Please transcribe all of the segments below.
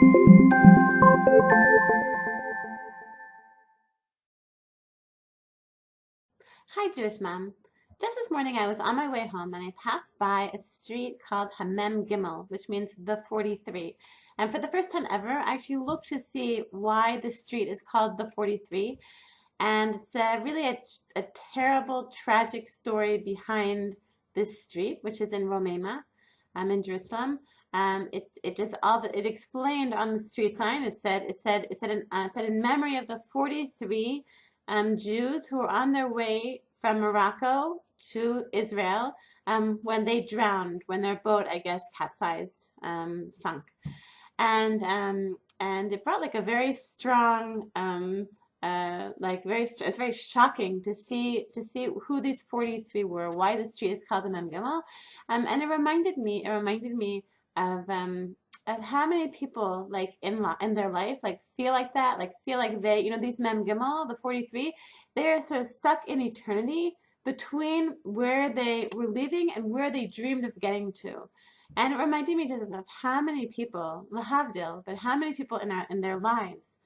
Hi, Jewish Mom. Just this morning, I was on my way home and I passed by a street called Hamem Gimel, which means the 43. And for the first time ever, I actually looked to see why the street is called the 43. And it's really a terrible, tragic story behind this street, which is in Romema, in Jerusalem. It just it explained on the street sign. It said in memory of the 43 Jews who were on their way from Morocco to Israel when they drowned, when their boat, I guess, capsized, sunk, and it brought like a very strong it's very shocking to see who these 43 were, why the street is called the Mem Gimel, and it reminded me of how many people like in their life like feel like that, like feel like they, these Mem Gimel, the 43, they are sort of stuck in eternity between where they were leaving and where they dreamed of getting to. And it reminded me just of how many people, lahavdil, but how many people in their lives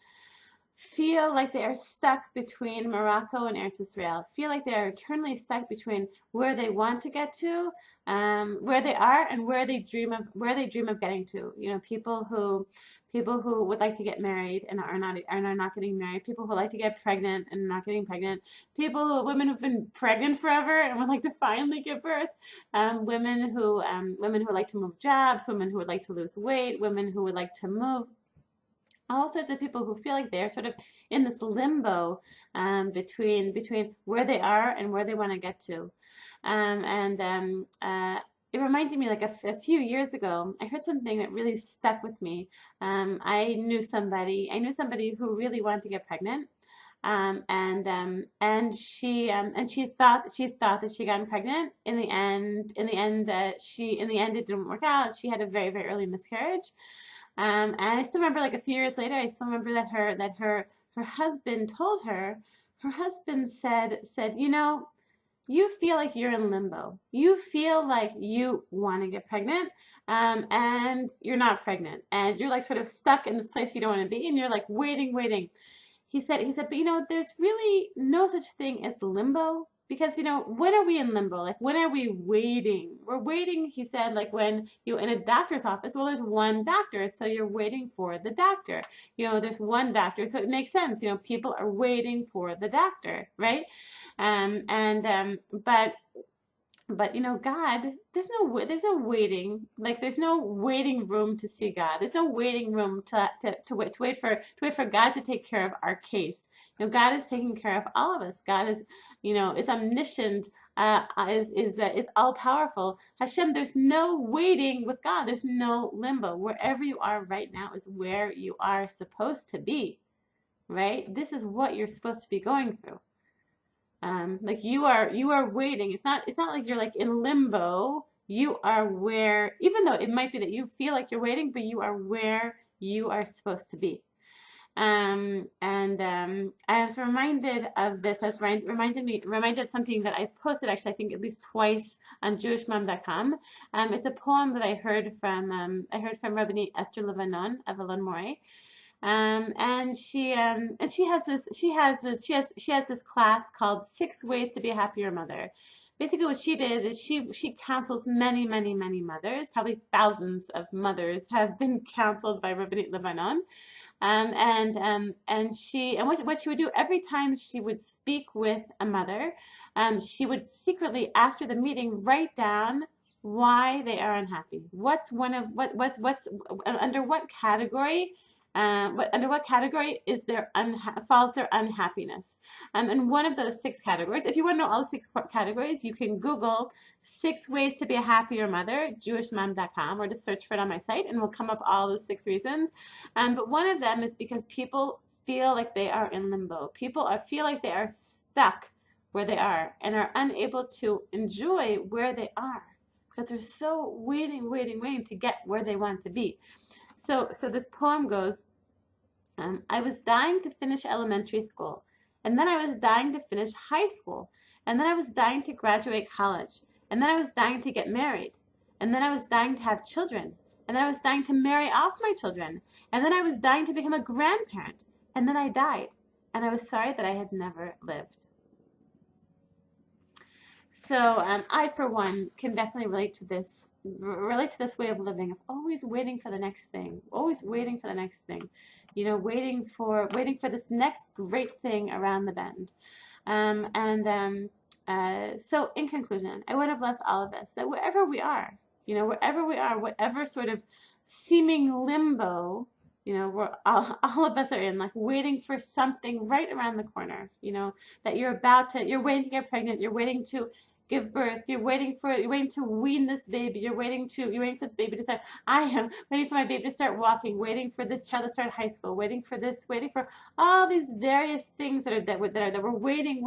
feel like they are stuck between Morocco and Eretz Israel, feel like they are eternally stuck between where they want to get to, where they are, and where they dream of getting to. People who would like to get married and are not getting married, people who like to get pregnant and not getting pregnant, women who've been pregnant forever and would like to finally give birth, women who like to move jobs, women who would like to lose weight, women who would like to move, all sorts of people who feel like they're sort of in this limbo between where they are and where they want to get to. And It reminded me like a few years ago, I heard something that really stuck with me. I knew somebody who really wanted to get pregnant. And she thought that she got pregnant. In the end, it didn't work out. She had a very, very early miscarriage. And I still remember, like a few years later, I still remember that her husband told her. Her husband said, you feel like you're in limbo. You feel like you want to get pregnant, and you're not pregnant, and you're like sort of stuck in this place you don't want to be, and you're like waiting, waiting. He said, but there's really no such thing as limbo, because when are we in limbo? Like, when are we waiting? We're waiting, he said, like when you in a doctor's office. Well, there's one doctor, so you're waiting for the doctor. There's one doctor, so it makes sense. People are waiting for the doctor, right? And but God, there's no waiting, like there's no waiting room to see God. There's no waiting room to wait for God to take care of our case. God is taking care of all of us. God is omniscient, is all powerful. Hashem, there's no waiting with God. There's no limbo. Wherever you are right now is where you are supposed to be, right? This is what you're supposed to be going through. Like you are waiting. It's not like you're like in limbo. You are where, even though it might be that you feel like you're waiting, but you are where you are supposed to be. And I was reminded of this. I was reminded of something that I've posted, actually, I think at least twice on JewishMom.com. It's a poem that I heard from Rabbini Esther Levanon of Elon Moreh. And she has this class called Six Ways to Be a Happier Mother. Basically, what she did is she counsels many, many, many mothers. Probably thousands of mothers have been counseled by Rabbinit Levanon. What she would do every time she would speak with a mother, she would secretly, after the meeting, write down why they are unhappy. What's under what category? Under what category falls their unhappiness? And one of those six categories, if you want to know all the six categories, you can Google Six Ways to Be a Happier Mother, jewishmom.com, or just search for it on my site, and will come up all the six reasons. But one of them is because people feel like they are in limbo. Feel like they are stuck where they are and are unable to enjoy where they are because they're so waiting, waiting, waiting to get where they want to be. So this poem goes, I was dying to finish elementary school, and then I was dying to finish high school, and then I was dying to graduate college, and then I was dying to get married, and then I was dying to have children, And then I was dying to marry off my children. And then I was dying to become a grandparent. And then I died. And I was sorry that I had never lived. So I, for one, can definitely relate to this way of living, of always waiting for the next thing, always waiting for the next thing, waiting for this next great thing around the bend. So in conclusion, I want to bless all of us that wherever we are, whatever sort of seeming limbo, we're all of us are in, like waiting for something right around the corner, that you're waiting to get pregnant, you're waiting to give birth, you're waiting to wean this baby, you're waiting for this baby to start. I am waiting for my baby to start walking, waiting for this child to start high school, waiting for all these various things that we're waiting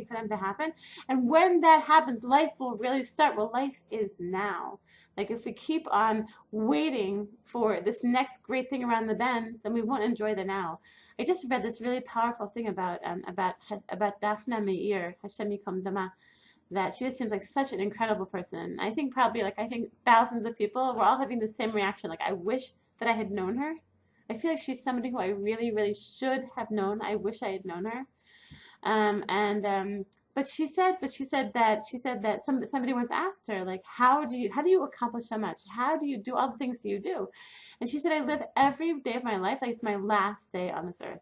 for them to happen. And when that happens, life will really start. Well, life is now. Like if we keep on waiting for this next great thing around the bend, then we won't enjoy the now. I just read this really powerful thing about Daphne Meir, Hashem Yikom Dama, that she just seems like such an incredible person. I think thousands of people were all having the same reaction. Like, I wish that I had known her. I feel like she's somebody who I really, really should have known. I wish I had known her. But she said that somebody once asked her, like, how do you accomplish so much? How do you do all the things that you do? And she said, I live every day of my life like it's my last day on this earth.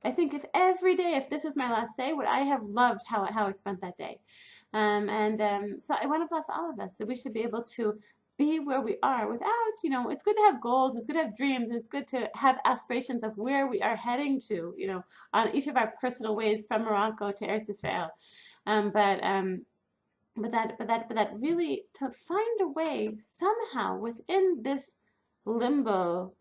I think if this was my last day, would I have loved how I spent that day? So I want to bless all of us that we should be able to be where we are without, it's good to have goals, it's good to have dreams, it's good to have aspirations of where we are heading to, on each of our personal ways from Morocco to Eretz Israel. But that really, to find a way somehow within this limbo,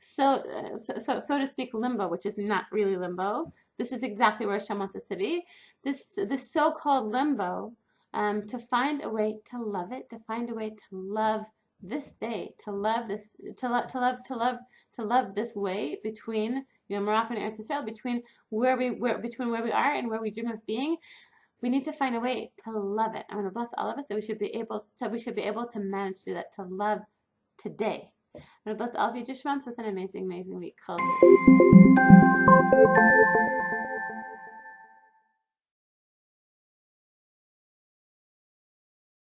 so to speak, limbo, which is not really limbo. This is exactly where Hashem wants us to be. This so-called limbo, to find a way to love it, to find a way to love this day, to love this, to love this way between Morocco and Eretz Israel, between where we are and where we dream of being. We need to find a way to love it. I want to bless all of us that we should be able to manage to do that, to love today. I'm going to bless all of you Jishmams with an amazing, amazing week. Kol Tov.